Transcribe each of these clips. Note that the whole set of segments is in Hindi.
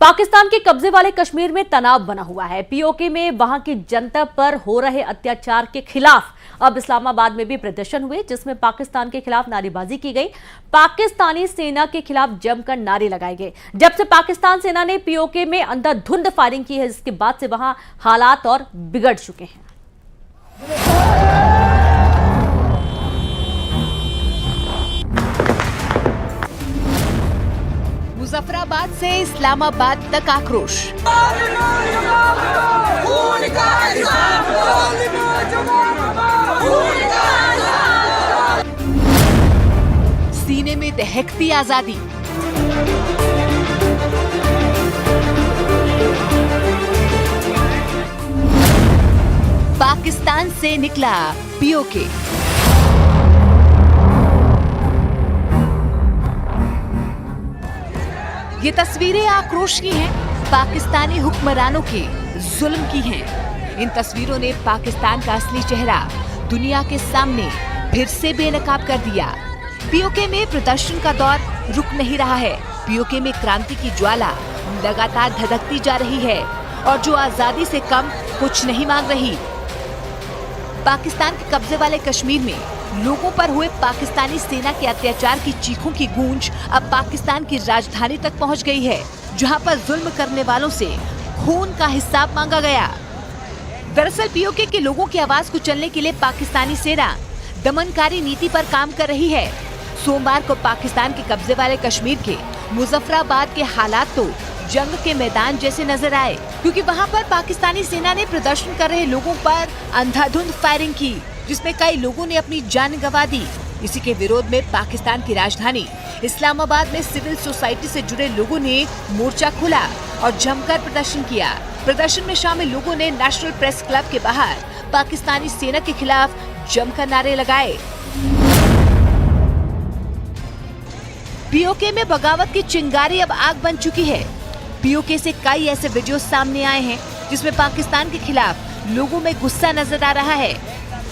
पाकिस्तान के कब्जे वाले कश्मीर में तनाव बना हुआ है। पीओके में वहां की जनता पर हो रहे अत्याचार के खिलाफ अब इस्लामाबाद में भी प्रदर्शन हुए, जिसमें पाकिस्तान के खिलाफ नारेबाजी की गई। पाकिस्तानी सेना के खिलाफ जमकर नारे लगाए गए। जब से पाकिस्तान सेना ने पीओके में अंधाधुंध फायरिंग की है, जिसके बाद से वहां हालात और बिगड़ चुके हैं। मुजफ्फराबाद से इस्लामाबाद तक आक्रोश। सीने में दहकती आजादी। पाकिस्तान से निकला पीओके। ये तस्वीरें आक्रोश की हैं, पाकिस्तानी हुक्मरानों के जुल्म की हैं। इन तस्वीरों ने पाकिस्तान का असली चेहरा दुनिया के सामने फिर से बेनकाब कर दिया। पीओके में प्रदर्शन का दौर रुक नहीं रहा है। पीओके में क्रांति की ज्वाला लगातार धधकती जा रही है और जो आजादी से कम कुछ नहीं मांग रही। पाकिस्तान के कब्जे वाले कश्मीर में लोगों पर हुए पाकिस्तानी सेना के अत्याचार की चीखों की गूंज अब पाकिस्तान की राजधानी तक पहुंच गई है, जहां पर जुल्म करने वालों से खून का हिसाब मांगा गया। दरअसल पीओके के लोगों की आवाज को कुचलने के लिए पाकिस्तानी सेना दमनकारी नीति पर काम कर रही है। सोमवार को पाकिस्तान के कब्जे वाले कश्मीर के मुजफ्फराबाद के हालात तो जंग के मैदान जैसे नजर आए, क्योंकि वहां पर पाकिस्तानी सेना ने प्रदर्शन कर रहे लोगों पर अंधाधुंध फायरिंग की, जिसमें कई लोगों ने अपनी जान गंवा दी। इसी के विरोध में पाकिस्तान की राजधानी इस्लामाबाद में सिविल सोसाइटी से जुड़े लोगों ने मोर्चा खोला और जमकर प्रदर्शन किया। प्रदर्शन में शामिल लोगों ने नेशनल प्रेस क्लब के बाहर पाकिस्तानी सेना के खिलाफ जमकर नारे लगाए। पीओके में बगावत की चिंगारी अब आग बन चुकी है। पीओके से कई ऐसे वीडियो सामने आए हैं जिसमें पाकिस्तान के खिलाफ लोगों में गुस्सा नजर आ रहा है,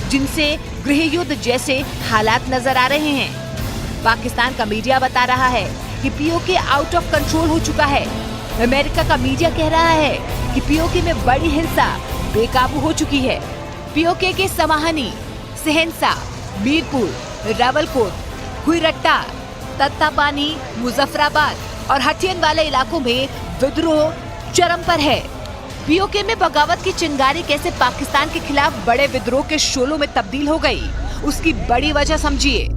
जिनसे गृह युद्ध जैसे हालात नजर आ रहे हैं। पाकिस्तान का मीडिया बता रहा है कि पीओके आउट ऑफ कंट्रोल हो चुका है। अमेरिका का मीडिया कह रहा है कि पीओके में बड़ी हिंसा बेकाबू हो चुकी है। पीओके के समाहनी, सहनसा, मीरपुर, रावलकोट, हुईरट्टा, तत्तापानी, मुजफ्फराबाद और हटियन वाले इलाकों में विद्रोह चरम पर है। पीओके में बगावत की चिंगारी कैसे पाकिस्तान के खिलाफ बड़े विद्रोह के शोलों में तब्दील हो गई, उसकी बड़ी वजह समझिए।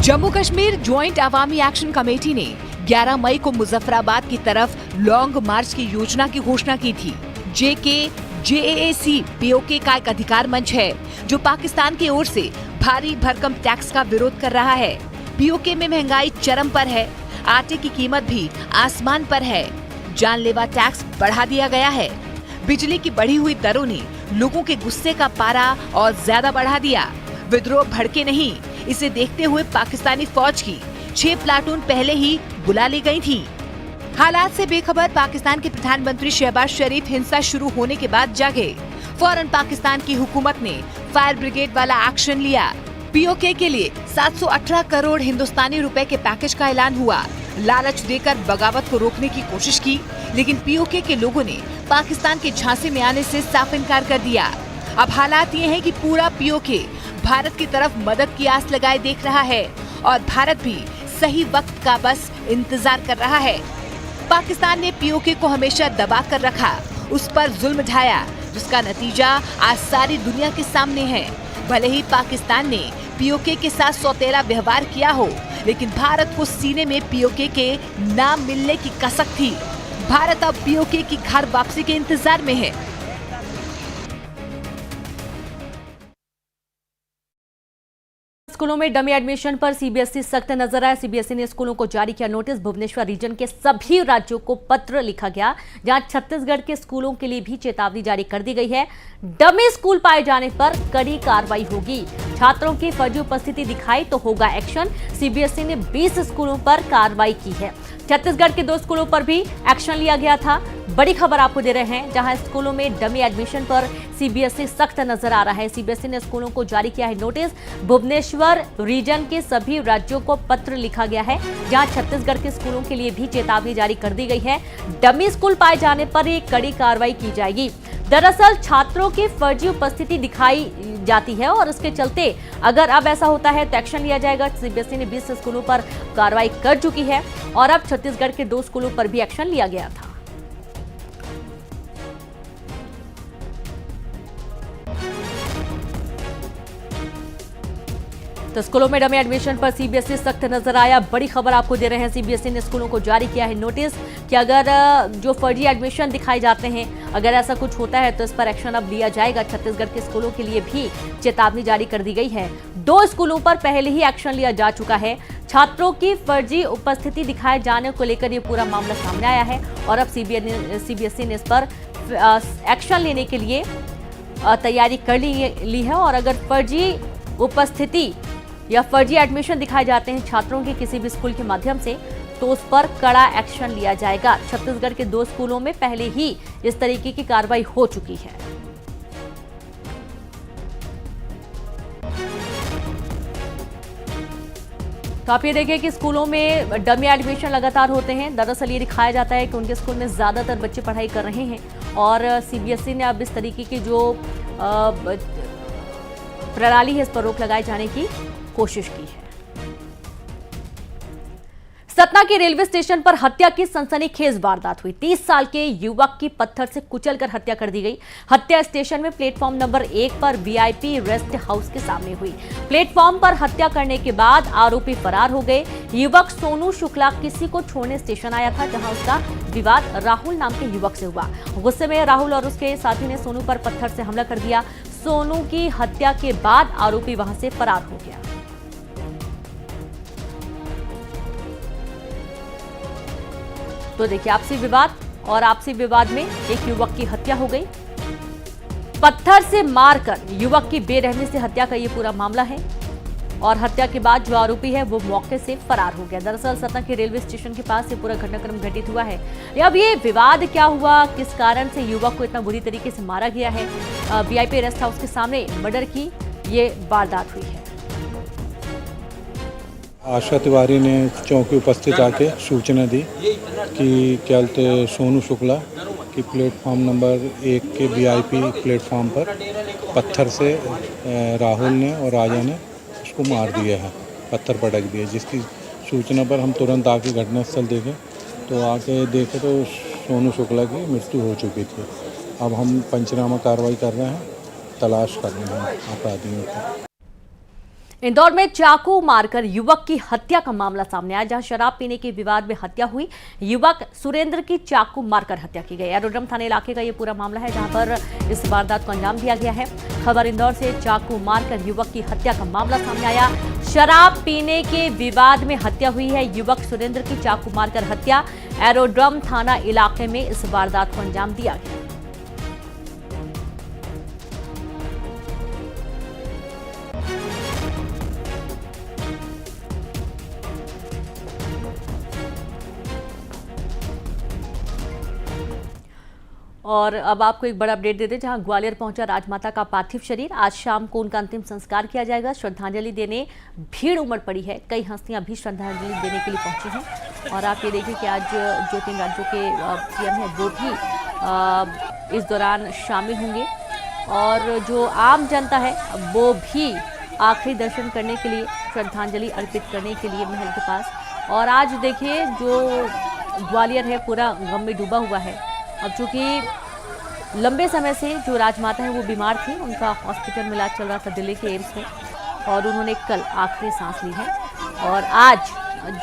जम्मू कश्मीर ज्वाइंट अवामी एक्शन कमेटी ने 11 मई को मुजफ्फराबाद की तरफ लॉन्ग मार्च की योजना की घोषणा की थी। JAC पीओके का एक अधिकार मंच है जो पाकिस्तान की ओर से भारी भरकम टैक्स का विरोध कर रहा है। पीओके में महंगाई चरम पर है, आटे की कीमत भी आसमान पर है, जानलेवा टैक्स बढ़ा दिया गया है। बिजली की बढ़ी हुई दरों ने लोगों के गुस्से का पारा और ज्यादा बढ़ा दिया। विद्रोह भड़के नहीं, इसे देखते हुए पाकिस्तानी फौज की 6 प्लाटून पहले ही बुला ली गई थी। हालात से बेखबर पाकिस्तान के प्रधानमंत्री शहबाज शरीफ हिंसा शुरू होने के बाद जागे। फौरन पाकिस्तान की हुकूमत ने फायर ब्रिगेड वाला एक्शन लिया। पीओके के लिए 718 करोड़ हिंदुस्तानी रुपए के पैकेज का ऐलान हुआ। लालच देकर बगावत को रोकने की कोशिश की, लेकिन पीओके के लोगों ने पाकिस्तान के झांसे में आने से साफ इनकार कर दिया। अब हालात ये हैं कि पूरा पीओके भारत की तरफ मदद की आस लगाए देख रहा है और भारत भी सही वक्त का बस इंतजार कर रहा है। पाकिस्तान ने पीओके को हमेशा दबा कर रखा, उस पर जुल्म ढाया, जिसका नतीजा आज सारी दुनिया के सामने है। भले ही पाकिस्तान ने पीओके के साथ सौतेला व्यवहार किया हो, लेकिन भारत को सीने में पीओके के नाम मिलने की कसक थी। भारत अब पीओके की घर वापसी के इंतजार में है। स्कूलों में डमी एडमिशन पर सीबीएसई सख्त नजर आया। सीबीएसई ने स्कूलों को जारी किया नोटिस। भुवनेश्वर रीजन के सभी राज्यों को पत्र लिखा गया, जहां छत्तीसगढ़ के स्कूलों के लिए भी चेतावनी जारी कर दी गई है। डमी स्कूल पाए जाने पर कड़ी कार्रवाई होगी। छात्रों की फर्जी उपस्थिति दिखाई तो होगा एक्शन। सीबीएसई ने 20 स्कूलों पर कार्रवाई की है। छत्तीसगढ़ के 2 स्कूलों पर भी एक्शन लिया गया था। बड़ी खबर आपको दे रहे हैं, जहां स्कूलों में डमी एडमिशन पर सीबीएसई सख्त नजर आ रहा है। सीबीएसई ने स्कूलों को जारी किया है नोटिस। भुवनेश्वर रीजन के सभी राज्यों को पत्र लिखा गया है, जहां छत्तीसगढ़ के स्कूलों के लिए भी चेतावनी जारी कर दी गई है। डमी स्कूल पाए जाने पर एक कड़ी कार्रवाई की जाएगी। दरअसल छात्रों की फर्जी उपस्थिति दिखाई जाती है और इसके चलते अगर अब ऐसा होता है तो एक्शन लिया जाएगा। सीबीएसई ने 20 स्कूलों पर कार्रवाई कर चुकी है और अब छत्तीसगढ़ के 2 स्कूलों पर भी एक्शन लिया गया था। तो स्कूलों में डमी एडमिशन पर सीबीएसई सख्त नजर आया। बड़ी खबर आपको दे रहे हैं, सीबीएसई ने स्कूलों को जारी किया है नोटिस कि अगर जो फर्जी एडमिशन दिखाए जाते हैं, अगर ऐसा कुछ होता है तो इस पर एक्शन अब लिया जाएगा। छत्तीसगढ़ के स्कूलों के लिए भी चेतावनी जारी कर दी गई है। 2 स्कूलों पर पहले ही एक्शन लिया जा चुका है। छात्रों की फर्जी उपस्थिति दिखाए जाने को लेकर ये पूरा मामला सामने आया है और अब सीबीएसई ने इस पर एक्शन लेने के लिए तैयारी कर ली है और अगर फर्जी उपस्थिति या फर्जी एडमिशन दिखाए जाते हैं छात्रों के किसी भी स्कूल के माध्यम से, तो उस पर कड़ा एक्शन लिया जाएगा। छत्तीसगढ़ के 2 स्कूलों में पहले ही इस तरीके की कार्रवाई हो चुकी है। तो आप ये देखिए कि स्कूलों में डमी एडमिशन लगातार होते हैं। दरअसल ये दिखाया जाता है कि उनके स्कूल में ज्यादातर बच्चे पढ़ाई कर रहे हैं और सीबीएसई ने अब इस तरीके की जो प्रणाली है इस पर रोक लगाए जाने की कोशिश की है। सतना के रेलवे स्टेशन पर हत्या की सनसनीखेज वारदात हुई। 30 साल के युवक की पत्थर से कुचलकर हत्या कर दी गई। हत्या स्टेशन में प्लेटफॉर्म नंबर 1 पर वीआईपी रेस्ट हाउस के सामने हुई। प्लेटफॉर्म पर हत्या करने के बाद आरोपी फरार हो गए। युवक सोनू शुक्ला किसी को छोड़ने स्टेशन आया था, जहां उसका विवाद राहुल नाम के युवक से हुआ। गुस्से में राहुल और उसके साथी ने सोनू पर पत्थर से हमला कर दिया। सोनू की हत्या के बाद आरोपी वहां से फरार हो गया। तो देखिए आपसी विवाद और आपसी विवाद में एक युवक की हत्या हो गई। पत्थर से मारकर युवक की बेरहमी से हत्या का ये पूरा मामला है और हत्या के बाद जो आरोपी है वो मौके से फरार हो गया। दरअसल सतना के रेलवे स्टेशन के पास ये पूरा घटनाक्रम घटित हुआ है। अब ये विवाद क्या हुआ, किस कारण से युवक को इतना बुरी तरीके से मारा गया है, वीआईपी रेस्ट हाउस के सामने मर्डर की ये वारदात हुई है। आशा तिवारी ने चौकी उपस्थित आके सूचना दी कि क्या बोलते सोनू शुक्ला की प्लेटफॉर्म नंबर 1 के वीआईपी प्लेटफॉर्म पर पत्थर से राहुल ने और राजा ने उसको मार दिया है, पत्थर पटक दिया। जिसकी सूचना पर हम तुरंत आके घटनास्थल देखे तो आके देखे तो सोनू शुक्ला की मृत्यु हो चुकी थी। अब हम पंचनामा कार्रवाई कर रहे हैं, तलाश कर रहे हैं अपराधियों को। इंदौर में चाकू मारकर युवक की हत्या का मामला सामने आया, जहां शराब पीने के विवाद में हत्या हुई। युवक सुरेंद्र की चाकू मारकर हत्या की गई। एरोड्रम थाने इलाके का यह पूरा मामला है, जहां पर इस वारदात को अंजाम दिया गया है। खबर इंदौर से, चाकू मारकर युवक की हत्या का मामला सामने आया। शराब पीने के विवाद में हत्या हुई है। युवक सुरेंद्र की चाकू मारकर हत्या। एरोड्रम थाना इलाके में इस वारदात को अंजाम दिया गया। और अब आपको एक बड़ा अपडेट देते, जहां ग्वालियर पहुंचा राजमाता का पार्थिव शरीर। आज शाम को उनका अंतिम संस्कार किया जाएगा। श्रद्धांजलि देने भीड़ उमड़ पड़ी है। कई हस्तियां भी श्रद्धांजलि देने के लिए पहुंची हैं और आप ये देखिए कि आज जो 3 राज्यों के सीएम हैं वो भी इस दौरान शामिल होंगे और जो आम जनता है वो भी आखिरी दर्शन करने के लिए, श्रद्धांजलि अर्पित करने के लिए महल के पास। और आज देखिए जो ग्वालियर है पूरा गम में डूबा हुआ है। अब चूंकि लंबे समय से जो राजमाता है वो बीमार थी, उनका हॉस्पिटल में इलाज चल रहा था दिल्ली के एम्स में और उन्होंने कल आखिरी सांस ली है और आज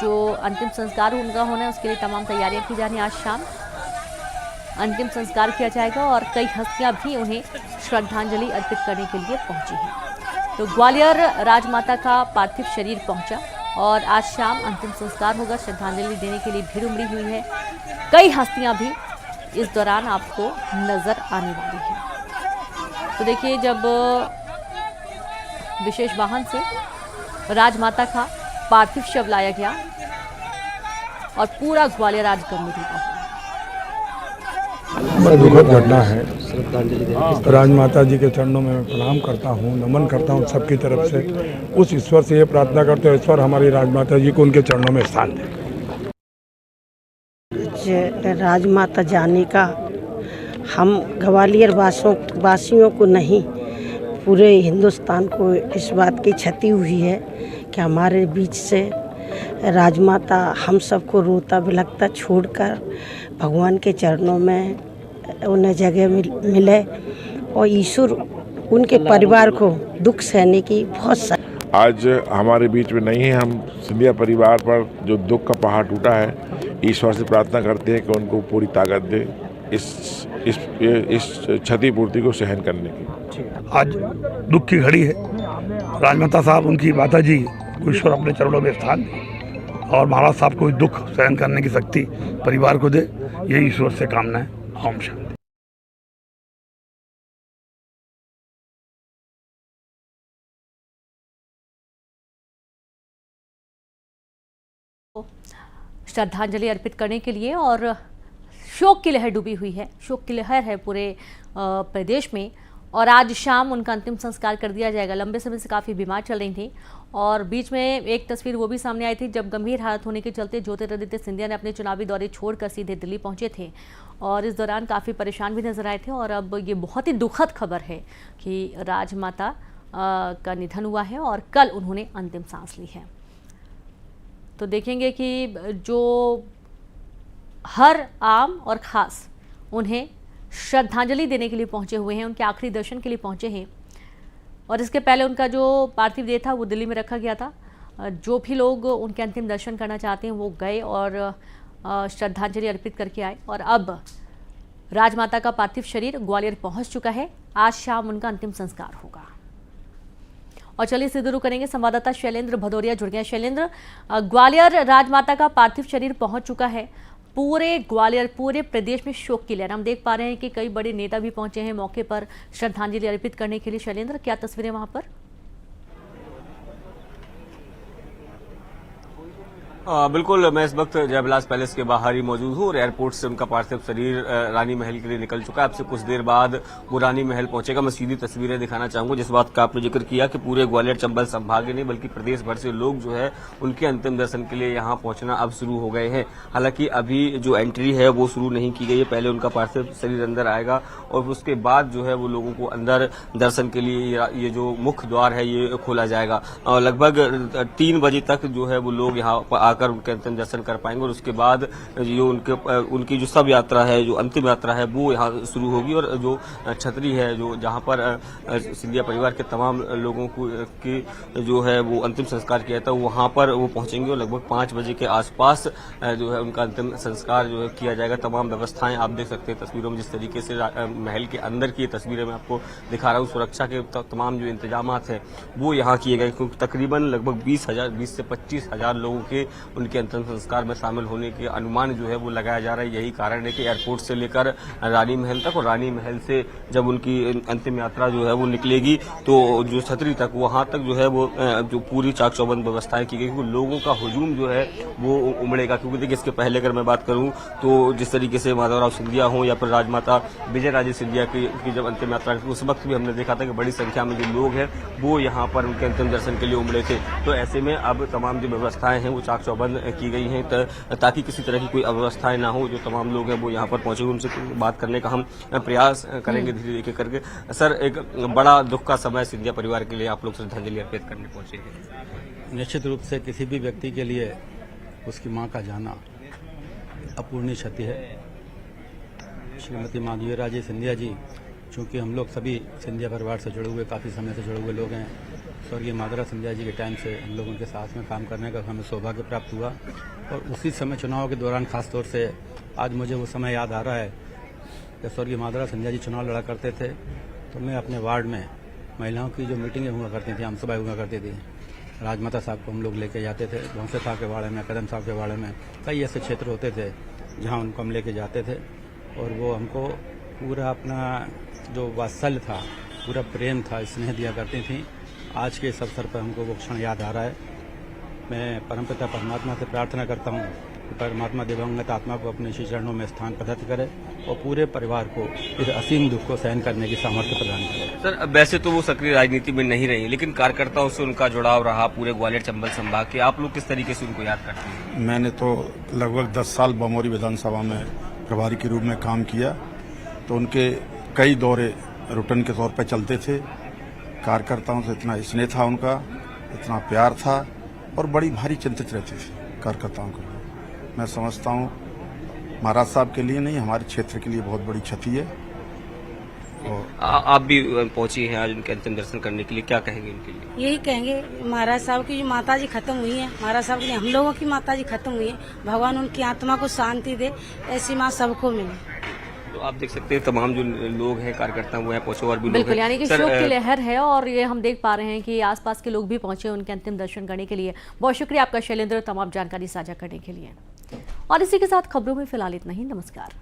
जो अंतिम संस्कार उनका होना है उसके लिए तमाम तैयारियां की जा रही हैं। आज शाम अंतिम संस्कार किया जाएगा और कई हस्तियां भी उन्हें श्रद्धांजलि अर्पित करने के लिए पहुंची हैं। तो ग्वालियर राजमाता का पार्थिव शरीर पहुंचा और आज शाम अंतिम संस्कार होगा। श्रद्धांजलि देने के लिए भीड़ उमड़ी हुई है। कई हस्तियां भी इस दौरान आपको नजर आने वाली है। तो देखिए जब विशेष वाहन से राजमाता का पार्थिव शव लाया गया और पूरा ग्वालियर आज गम में डूबा हुआ। बड़ा दुखद घटना है। राजमाता जी के चरणों में मैं प्रणाम करता हूँ, नमन करता हूँ सबकी तरफ से। उस ईश्वर से ये प्रार्थना करते हैं, ईश्वर हमारी राजमाता जी को उनके चरणों में स्थान दे। राजमाता जाने का हम ग्वालियर वासियों को नहीं, पूरे हिंदुस्तान को इस बात की क्षति हुई है कि हमारे बीच से राजमाता हम सबको रोता बिलखता छोड़कर भगवान के चरणों में उन्हें जगह मिले और ईश्वर उनके परिवार को दुख सहने की बहुत आज हमारे बीच में नहीं है। हम सिंधिया परिवार पर जो दुख का पहाड़ टूटा है, ईश्वर से प्रार्थना करते हैं कि उनको पूरी ताकत दे इस क्षतिपूर्ति को सहन करने की। आज दुख की घड़ी है। राजमाता साहब, उनकी माता जी को ईश्वर अपने चरणों में स्थान दे और महाराज साहब को दुख सहन करने की शक्ति परिवार को दे, ये ईश्वर से कामना है। ओम शांति। श्रद्धांजलि अर्पित करने के लिए और शोक की लहर डूबी हुई है, शोक की लहर है पूरे प्रदेश में। और आज शाम उनका अंतिम संस्कार कर दिया जाएगा। लंबे समय से काफ़ी बीमार चल रही थी और बीच में एक तस्वीर वो भी सामने आई थी जब गंभीर हालत होने के चलते ज्योतिरादित्य सिंधिया ने अपने चुनावी दौरे छोड़कर सीधे दिल्ली पहुंचे थे और इस दौरान काफ़ी परेशान भी नजर आए थे। और अब ये बहुत ही दुखद खबर है कि राजमाता का निधन हुआ है और कल उन्होंने अंतिम सांस ली है। तो देखेंगे कि जो हर आम और ख़ास उन्हें श्रद्धांजलि देने के लिए पहुंचे हुए हैं, उनके आखिरी दर्शन के लिए पहुंचे हैं। और इसके पहले उनका जो पार्थिव देह था वो दिल्ली में रखा गया था। जो भी लोग उनके अंतिम दर्शन करना चाहते हैं वो गए और श्रद्धांजलि अर्पित करके आए। और अब राजमाता का पार्थिव शरीर ग्वालियर पहुंच चुका है। आज शाम उनका अंतिम संस्कार होगा। और चलिए सीधे रुक करेंगे, संवाददाता शैलेंद्र भदौरिया जुड़ गए। शैलेंद्र, ग्वालियर राजमाता का पार्थिव शरीर पहुंच चुका है। पूरे ग्वालियर, पूरे प्रदेश में शोक की लहर हम देख पा रहे हैं कि कई बड़े नेता भी पहुंचे हैं मौके पर श्रद्धांजलि अर्पित करने के लिए। शैलेंद्र, क्या तस्वीरें वहां पर? बिल्कुल, मैं इस वक्त जयविलास पैलेस के बाहर ही मौजूद हूँ और एयरपोर्ट से उनका पार्थिव शरीर रानी महल के लिए निकल चुका है। अब से कुछ देर बाद वो रानी महल पहुंचेगा। मैं सीधी तस्वीरें दिखाना चाहूंगा जिस बात का आपने जिक्र किया कि पूरे ग्वालियर चंबल संभाग ही नहीं बल्कि प्रदेश भर से लोग जो है उनके अंतिम दर्शन के लिए यहाँ पहुंचना अब शुरू हो गए हैं। हालांकि अभी जो एंट्री है वो शुरू नहीं की गई है। पहले उनका पार्थिव शरीर अंदर आएगा और उसके बाद जो है वो लोगों को अंदर दर्शन के लिए ये जो मुख्य द्वार है ये खोला जाएगा। और लगभग 3 बजे तक जो है वो लोग यहाँ आकर उनके अंतिम दर्शन कर पाएंगे और उसके बाद जो उनकी जो सब यात्रा है, जो अंतिम यात्रा है वो यहाँ शुरू होगी। और जो छतरी है, जो जहाँ पर सिंधिया परिवार के तमाम लोगों को की जो है वो अंतिम संस्कार किया था वहाँ पर वो पहुंचेंगे और लगभग 5 बजे के आसपास जो है उनका अंतिम संस्कार जो है किया जाएगा। तमाम व्यवस्थाएं आप देख सकते हैं तस्वीरों में, जिस तरीके से महल के अंदर की तस्वीरें मैं आपको दिखा रहा हूँ। सुरक्षा के तमाम जो इंतजाम हैं वो यहाँ किए गए, क्योंकि तकरीबन लगभग 20 से 25,000 लोगों के उनके अंतिम संस्कार में शामिल होने के अनुमान जो है वो लगाया जा रहा है। यही कारण है कि एयरपोर्ट से लेकर रानी महल तक और रानी महल से जब उनकी अंतिम यात्रा जो है वो निकलेगी तो जो छतरी तक वहां तक जो है वो जो पूरी चाक चौबंद व्यवस्थाएं की गई, क्योंकि लोगों का हुजूम जो है वो उमड़ेगा। क्योंकि देखिए इसके पहले अगर मैं बात करूं तो जिस तरीके से माधवराव सिंधिया हो या फिर राजमाता विजय राजे सिंधिया की जब अंतिम यात्रा की उस वक्त भी हमने देखा था कि बड़ी संख्या में जो लोग हैं वो यहाँ पर उनके अंतिम दर्शन के लिए उमड़े थे। तो ऐसे में अब तमाम जो व्यवस्थाएं हैं वो चाक चौबंद की गई हैं ताकि किसी तरह की कोई अव्यवस्थाएं ना हो। जो तमाम लोग हैं वो यहाँ पर पहुंचे, उनसे बात करने का हम प्रयास करेंगे धीरे धीरे करके। सर, एक बड़ा दुख का समय सिंधिया परिवार के लिए आप लोग श्रद्धांजलि अर्पित करने पहुंचे हैं। निश्चित रूप से किसी भी व्यक्ति के लिए उसकी मां का जाना अपूर्णीय क्षति है। श्रीमती माधवी राजे सिंधिया जी, चूँकि हम लोग सभी सिंधिया परिवार से जुड़े हुए, काफ़ी समय से जुड़े हुए लोग हैं, स्वर्गीय माधवराव सिंधिया जी के टाइम से हम लोग उनके साथ में काम करने का हमें सौभाग्य प्राप्त हुआ। और उसी समय चुनाव के दौरान खास तौर से आज मुझे वो समय याद आ रहा है जब स्वर्गीय माधवराव सिंधिया जी चुनाव लड़ा करते थे तो मैं अपने वार्ड में महिलाओं की जो मीटिंगें हुआ करती थी, आमसभाएं हुआ करती थी, राजमाता साहब को हम लोग लेके जाते थे। भौंसे साहब के वाड़े में, कदम साहब के वाड़े में, कई ऐसे क्षेत्र होते थे जहाँ उनको हम लेके जाते थे और वो हमको पूरा अपना जो वात्सल्य था, पूरा प्रेम था, स्नेह दिया करती थी। आज के इस अवसर पर हमको वो क्षण याद आ रहा है। मैं परमपिता परमात्मा से प्रार्थना करता हूँ कि परमात्मा दिवंगत आत्मा को अपने श्री चरणों में स्थान प्रदत्त करे और पूरे परिवार को इस असीम दुख को सहन करने की सामर्थ्य प्रदान करे। सर, वैसे तो वो सक्रिय राजनीति में नहीं रही, लेकिन कार्यकर्ताओं से उनका जुड़ाव रहा पूरे ग्वालियर चंबल संभाग के। आप लोग किस तरीके से उनको याद करते हैं? मैंने तो लगभग 10 साल बमोरी विधानसभा में प्रभारी के रूप में काम किया, तो उनके कई दौरे रूटीन के तौर पर चलते थे। कार्यकर्ताओं से इतना स्नेह था उनका, इतना प्यार था और बड़ी भारी चिंतित रहती थी कार्यकर्ताओं को। मैं समझता हूँ महाराज साहब के लिए नहीं, हमारे क्षेत्र के लिए बहुत बड़ी क्षति है। और आप भी पहुंची हैं आज उनके अंतिम दर्शन करने के लिए, क्या कहेंगे उनके लिए? यही कहेंगे, महाराज साहब की जो माता जी खत्म हुई है, महाराज साहब की हम लोगों की माता जी खत्म हुई है, भगवान उनकी आत्मा को शांति दे, ऐसी माँ सबको मिले। तो आप देख सकते हैं तमाम जो लोग हैं कार्यकर्ता वो यहाँ पहुंचे और भी बिल्कुल, यानी कि शोक की लहर है और ये हम देख पा रहे हैं कि आसपास के लोग भी पहुंचे उनके अंतिम दर्शन करने के लिए। बहुत शुक्रिया आपका शैलेंद्र, तमाम जानकारी साझा करने के लिए। और इसी के साथ खबरों में फिलहाल इतना ही। नमस्कार।